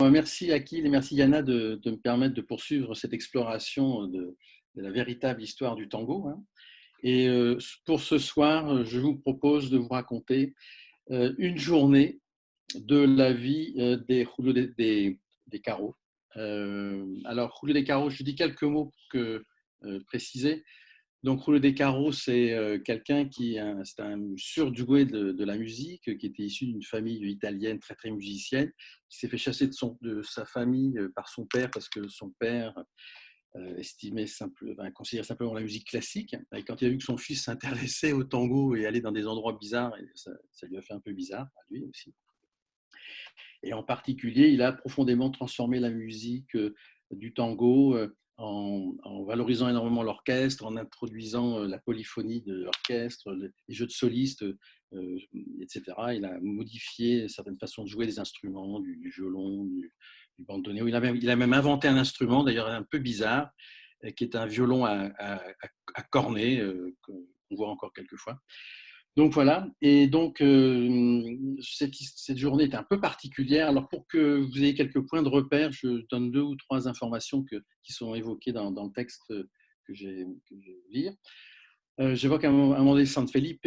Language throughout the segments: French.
Merci Akil et merci Yana de me permettre de poursuivre cette exploration de la véritable histoire du tango, hein. Et pour ce soir, je vous propose de vous raconter une journée de la vie des Julio des Caro. Alors, Julio de Caro, je dis quelques mots pour préciser. Donc, Julio de Caro, c'est quelqu'un c'est un surdoué de la musique, qui était issu d'une famille italienne très très musicienne, qui s'est fait chasser de sa famille par son père parce que son père considérait simplement la musique classique. Et quand il a vu que son fils s'intéressait au tango et allait dans des endroits bizarres, ça lui a fait un peu bizarre à lui aussi. Et en particulier, il a profondément transformé la musique du tango en valorisant énormément l'orchestre, en introduisant la polyphonie de l'orchestre, les jeux de solistes, etc. Il a modifié certaines façons de jouer des instruments, du violon, du bandoneon. Il a même inventé un instrument, d'ailleurs un peu bizarre, qui est un violon à cornet, qu'on voit encore quelquefois. Donc voilà, et donc cette journée est un peu particulière. Alors pour que vous ayez quelques points de repère, je donne 2 ou 3 informations qui sont évoquées dans le texte que j'ai lire. J'évoque un moment donné San Felipe,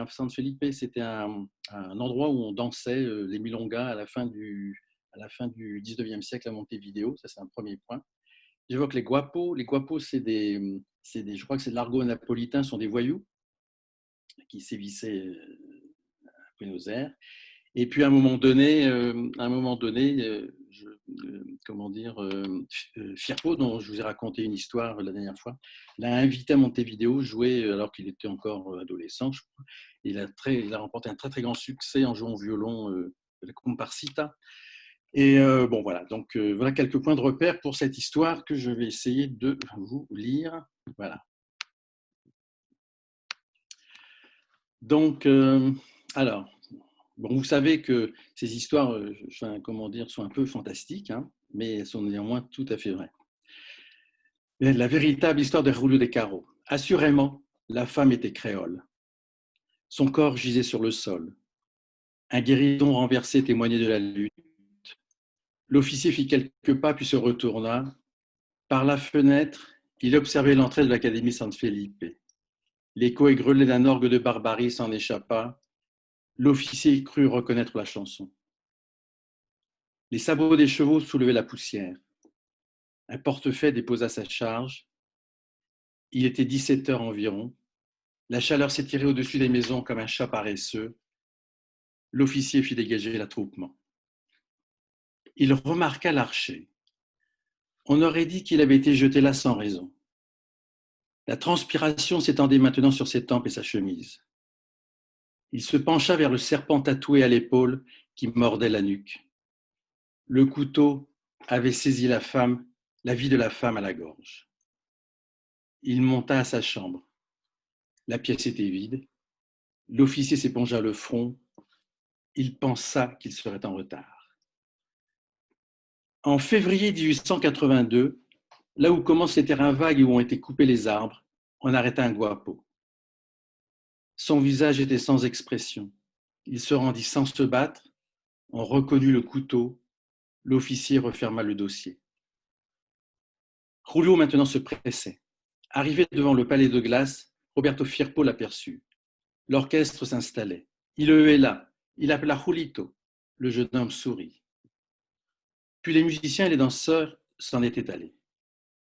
San Felipe, c'était un endroit où on dansait les milongas à la fin du 19e siècle à Montevideo. Ça, c'est un premier point. J'évoque les guapos. Les guapos, je crois que c'est de l'argot napolitain, sont des voyous qui sévissaient à Buenos Aires. Et puis à un moment donné, comment dire, Firpo, dont je vous ai raconté une histoire la dernière fois, l'a invité à Montevideo jouer alors qu'il était encore adolescent, je crois. Il a remporté un très très grand succès en jouant au violon la comparsita. Et bon voilà, donc voilà quelques points de repère pour cette histoire que je vais essayer de vous lire. Voilà. Donc, alors, bon, vous savez que ces histoires, comment dire, sont un peu fantastiques, hein, mais elles sont néanmoins tout à fait vraies. Mais la véritable histoire de Julio de Caro. Assurément, la femme était créole. Son corps gisait sur le sol. Un guéridon renversé témoignait de la lutte. L'officier fit quelques pas puis se retourna. Par la fenêtre, il observait l'entrée de l'Académie San Felipe. L'écho aigrelé d'un orgue de barbarie s'en échappa. L'officier crut reconnaître la chanson. Les sabots des chevaux soulevaient la poussière. Un portefaix déposa sa charge. Il était 17 heures environ. La chaleur s'étirait au-dessus des maisons comme un chat paresseux. L'officier fit dégager l'attroupement. Il remarqua l'archer. On aurait dit qu'il avait été jeté là sans raison. La transpiration s'étendait maintenant sur ses tempes et sa chemise. Il se pencha vers le serpent tatoué à l'épaule qui mordait la nuque. Le couteau avait saisi la vie de la femme à la gorge. Il monta à sa chambre. La pièce était vide. L'officier s'épongea le front. Il pensa qu'il serait en retard. En février 1882, là où commencent les terrains vagues et où ont été coupés les arbres, on arrêta un guapo. Son visage était sans expression. Il se rendit sans se battre. On reconnut le couteau. L'officier referma le dossier. Julio maintenant se pressait. Arrivé devant le palais de glace, Roberto Firpo l'aperçut. L'orchestre s'installait. Il le héla. Il appela Julito. Le jeune homme sourit. Puis les musiciens et les danseurs s'en étaient allés.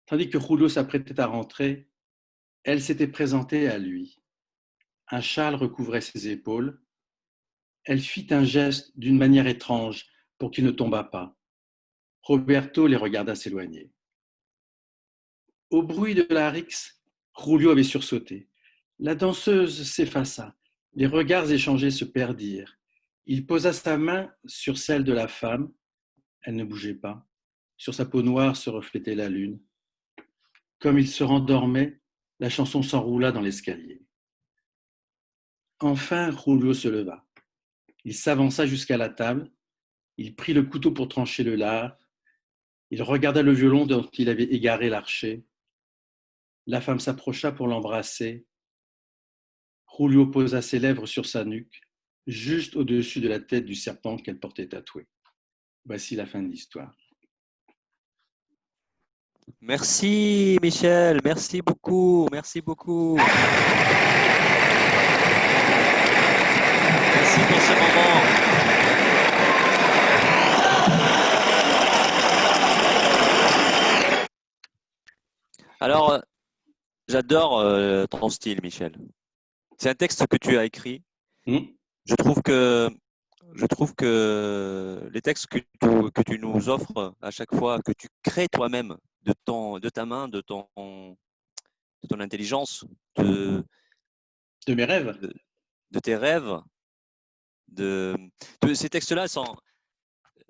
Tandis que Julio s'apprêtait à rentrer, elle s'était présentée à lui. Un châle recouvrait ses épaules. Elle fit un geste d'une manière étrange pour qu'il ne tombât pas. Roberto les regarda s'éloigner. Au bruit de la rixe, Julio avait sursauté. La danseuse s'effaça. Les regards échangés se perdirent. Il posa sa main sur celle de la femme. Elle ne bougeait pas. Sur sa peau noire se reflétait la lune. Comme il se rendormait, la chanson s'enroula dans l'escalier. Enfin, Julio se leva. Il s'avança jusqu'à la table. Il prit le couteau pour trancher le lard. Il regarda le violon dont il avait égaré l'archet. La femme s'approcha pour l'embrasser. Julio posa ses lèvres sur sa nuque, juste au-dessus de la tête du serpent qu'elle portait tatoué. Voici la fin de l'histoire. Merci Michel, merci beaucoup, merci beaucoup. Merci pour ce moment. Alors, j'adore ton style, Michel. C'est un texte que tu as écrit. Je trouve que les textes que tu nous offres à chaque fois, que tu crées toi-même de ta main, de ton intelligence, de mes rêves, de tes rêves, de ces textes-là sont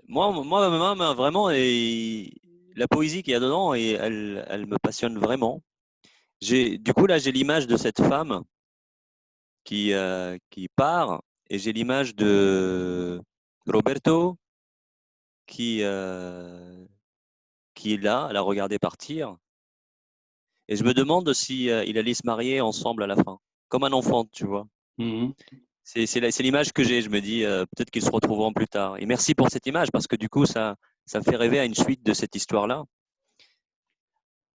moi vraiment, et la poésie qu'il y a dedans, et elle me passionne vraiment. Du coup là, j'ai l'image de cette femme qui part, et j'ai l'image de Roberto qui est là, elle a regardé partir, et je me demande si il allait se marier ensemble à la fin, comme un enfant, tu vois. C'est l'image que j'ai. Je me dis peut-être qu'ils se retrouveront plus tard. Et merci pour cette image, parce que du coup, ça me fait rêver à une suite de cette histoire-là.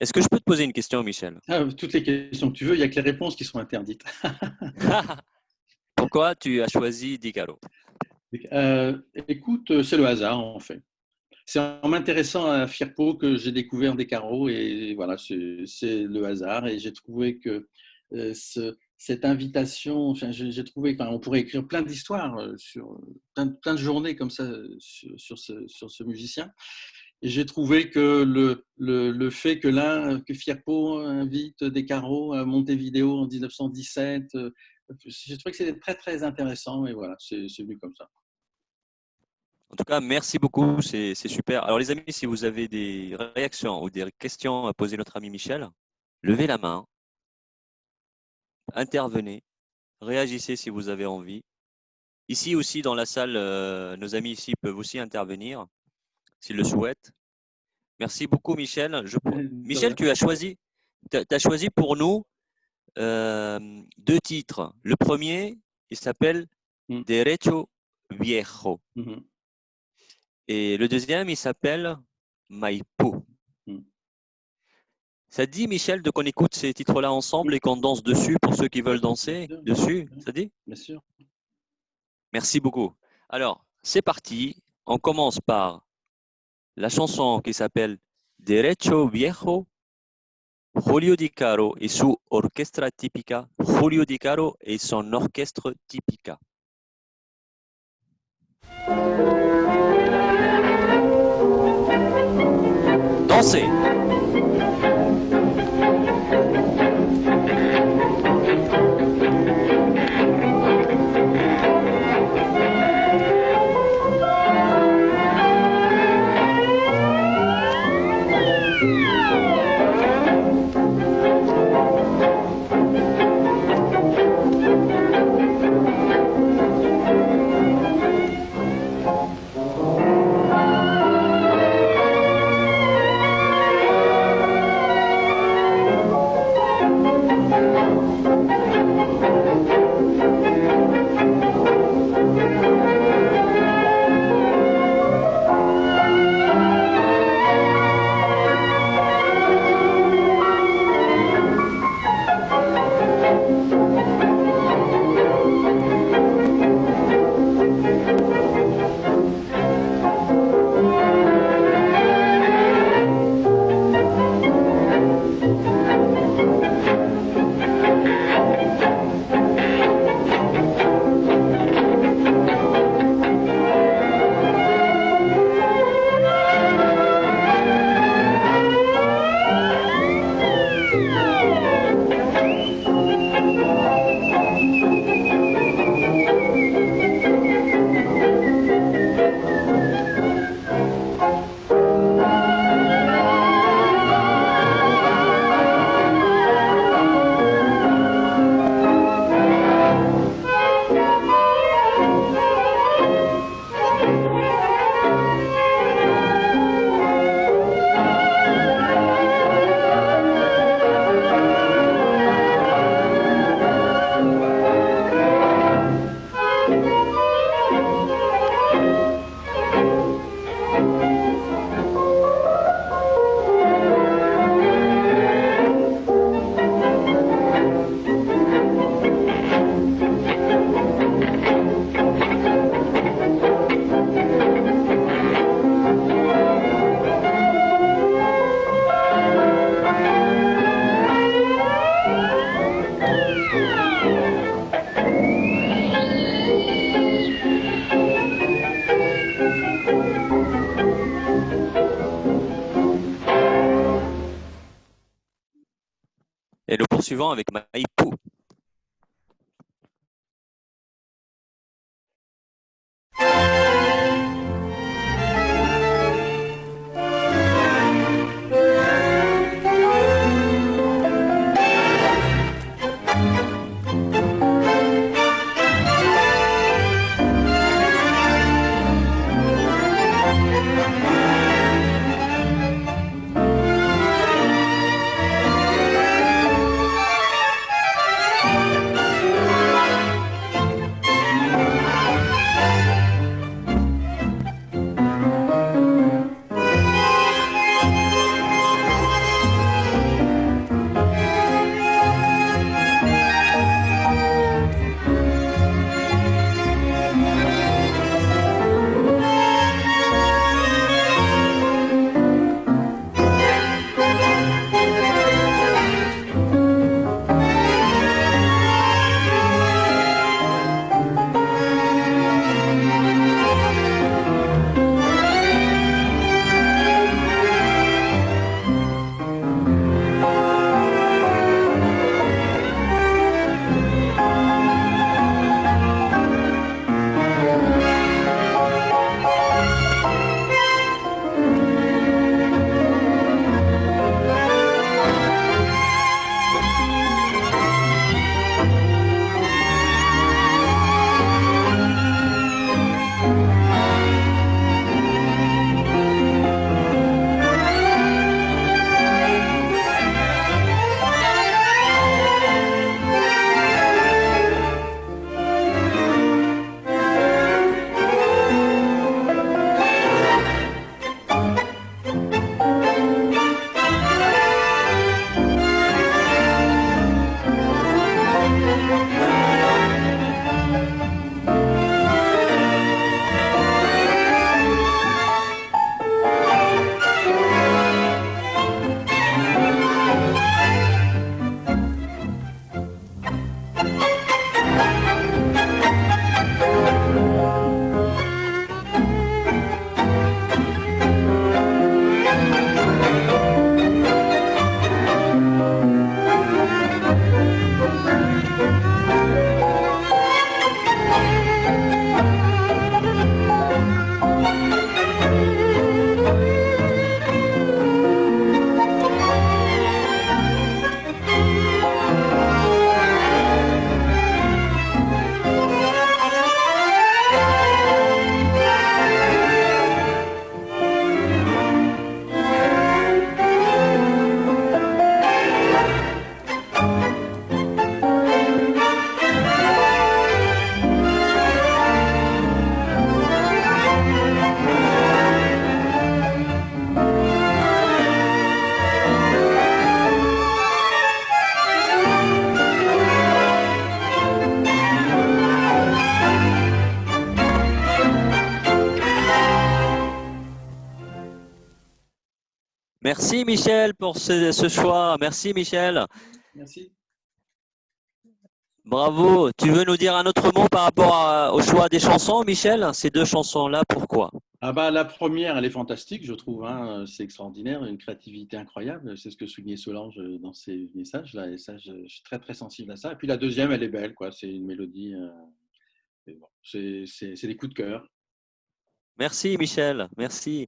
Est-ce que je peux te poser une question, Michel? Toutes les questions que tu veux, il n'y a que les réponses qui sont interdites. Pourquoi tu as choisi Di Caro? Écoute, c'est le hasard en fait. C'est en m'intéressant à Firpo que j'ai découvert Di Caro, et voilà, c'est le hasard. Et j'ai trouvé que cette invitation, enfin, j'ai trouvé qu'on pourrait écrire plein d'histoires sur plein de journées comme ça sur ce musicien. Et j'ai trouvé que le fait que Firpo invite Di Caro à Montevideo en 1917, j'ai trouvé que c'était très très intéressant, et voilà, c'est venu comme ça. En tout cas, merci beaucoup, c'est super. Alors les amis, si vous avez des réactions ou des questions à poser à notre ami Michel, levez la main, intervenez, réagissez si vous avez envie. Ici aussi, dans la salle, nos amis ici peuvent aussi intervenir s'ils le souhaitent. Merci beaucoup, Michel. Michel, tu as choisi pour nous 2 titres. Le premier, il s'appelle Derecho Viejo. Et le deuxième, il s'appelle Maipú. Ça te dit, Michel, qu'on écoute ces titres-là ensemble et qu'on danse dessus pour ceux qui veulent danser dessus? Ça te dit? Bien sûr. Merci beaucoup. Alors, c'est parti. On commence par la chanson qui s'appelle Derecho Viejo, Julio Di Caro et su orchestra típica, Julio Di Caro et son orchestre típica. Dansez! tour suivant avec Maïpou. Merci Michel pour ce choix. Merci Michel. Merci. Bravo. Tu veux nous dire un autre mot par rapport au choix des chansons, Michel? Ces deux chansons-là, pourquoi? Ah bah, la première, elle est fantastique, je trouve. Hein, c'est extraordinaire, une créativité incroyable. C'est ce que soulignait Solange dans ses messages là, et ça, je suis très très sensible à ça. Et puis la deuxième, elle est belle, quoi. C'est une mélodie. Et bon, c'est des coups de cœur. Merci Michel. Merci.